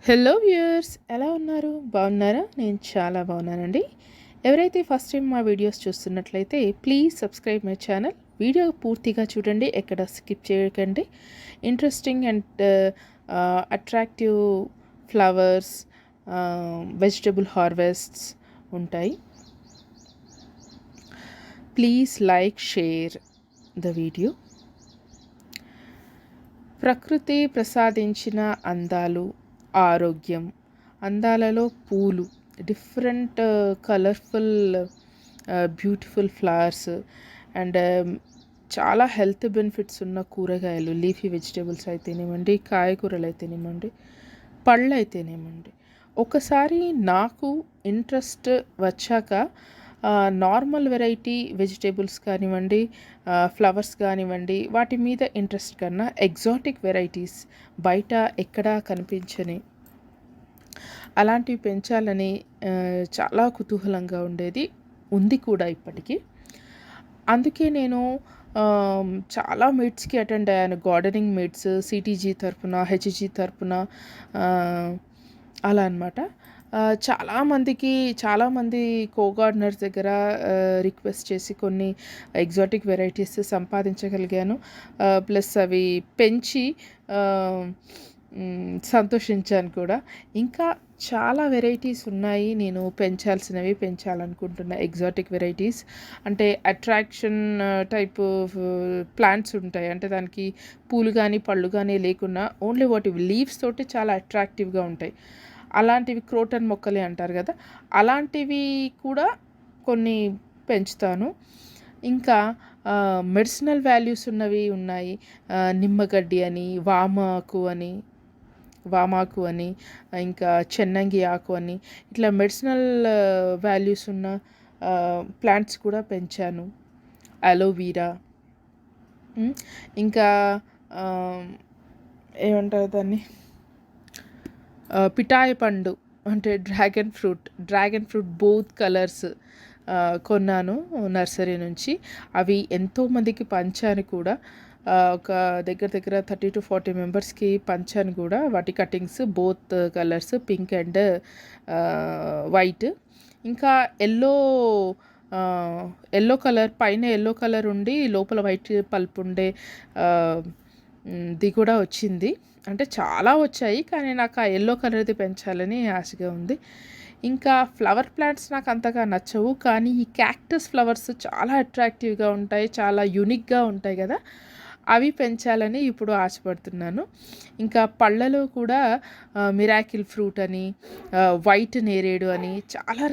Hello viewers, ఎలా ఉన్నారు? బాగున్నారా? నేను చాలా బాగున్నానండి. ఎవరైతే ఫస్ట్ టైం మా వీడియోస్ చూస్తున్నట్లయితే please subscribe my channel. Video పూర్తిగా చూడండి, ఎక్కడ స్కిప్ చేయకండి. Interesting and attractive flowers, vegetable harvests ఉంటాయి. Please like, share the video. ప్రకృతి ప్రసాదించిన అందాలు, ఆరోగ్యం, అందాలలో పూలు, different colourful beautiful flowers and చాలా హెల్త్ బెనిఫిట్స్ ఉన్న కూరగాయలు, లీఫీ వెజిటేబుల్స్ అయితేనేమండి, కాయగూరలు అయితేనేమండి, పళ్ళు అయితేనేమండి. ఒకసారి నాకు ఇంట్రెస్ట్ వచ్చాక నార్మల్ వెరైటీ వెజిటేబుల్స్ కానివ్వండి, ఫ్లవర్స్ కానివ్వండి, వాటి మీద ఇంట్రెస్ట్ కన్నా ఎగ్జాటిక్ వెరైటీస్, బయట ఎక్కడా కనిపించని అలాంటివి పెంచాలని చాలా కుతూహలంగా ఉండేది, ఉంది కూడా ఇప్పటికీ. అందుకే నేను చాలా మీట్స్కి అటెండ్ అయ్యాను. గార్డెనింగ్ మీట్స్, సిటీజీ తరపున, హెచ్జీ తరపున, అలా అనమాట. చాలామంది కో గార్డెనర్స్ దగ్గర రిక్వెస్ట్ చేసి కొన్ని ఎగ్జాటిక్ వెరైటీస్ సంపాదించగలిగాను. ప్లస్ అవి పెంచి సంతోషించాను కూడా. ఇంకా చాలా వెరైటీస్ ఉన్నాయి నేను పెంచాలనుకుంటున్న ఎగ్జాటిక్ వెరైటీస్. అంటే అట్రాక్షన్ టైప్ ప్లాంట్స్ ఉంటాయి. అంటే దానికి పూలు కానీ పళ్ళు కానీ లేకున్నా ఓన్లీ వాటి లీవ్స్ తోటి చాలా అట్రాక్టివ్గా ఉంటాయి. అలాంటివి క్రోటన్ మొక్కలే అంటారు కదా, అలాంటివి కూడా కొన్ని పెంచుతాను. ఇంకా మెడిసినల్ వాల్యూస్ ఉన్నవి ఉన్నాయి. నిమ్మగడ్డి అని, వామాకు అని, ఇంకా చెన్నంగి ఆకు అని, ఇట్లా మెడిసినల్ వాల్యూస్ ఉన్న ప్లాంట్స్ కూడా పెంచాను. అలోవీరా, ఇంకా ఏమంటారు దాన్ని, పిటాయ పండు అంటే డ్రాగన్ ఫ్రూట్ బోత్ కలర్స్ కొన్నాను నర్సరీ నుంచి. అవి ఎంతోమందికి పంచాను కూడా. ఒక దగ్గర 30-40 మెంబర్స్కి పంచాను కూడా. వాటి cuttings both colours, pink and white. ఇంకా ఎల్లో కలర్, పైన ఎల్లో కలర్ ఉండి లోపల వైట్ పల్ప్ ఉండే ది కూడా వచ్చింది. అంటే చాలా వచ్చాయి, కానీ నాకు ఆ ఎల్లో కలర్ది పెంచాలని ఆశగా ఉంది. ఇంకా ఫ్లవర్ ప్లాంట్స్ నాకు అంతగా నచ్చవు, కానీ ఈ క్యాక్టస్ ఫ్లవర్స్ చాలా అట్రాక్టివ్గా ఉంటాయి, చాలా యూనిక్గా ఉంటాయి కదా, అవి పెంచాలని ఇప్పుడు ఆశపడుతున్నాను. ఇంకా పళ్ళలో కూడా మిరాకిల్ ఫ్రూట్ అని, వైట్ నేరేడు అని చాలా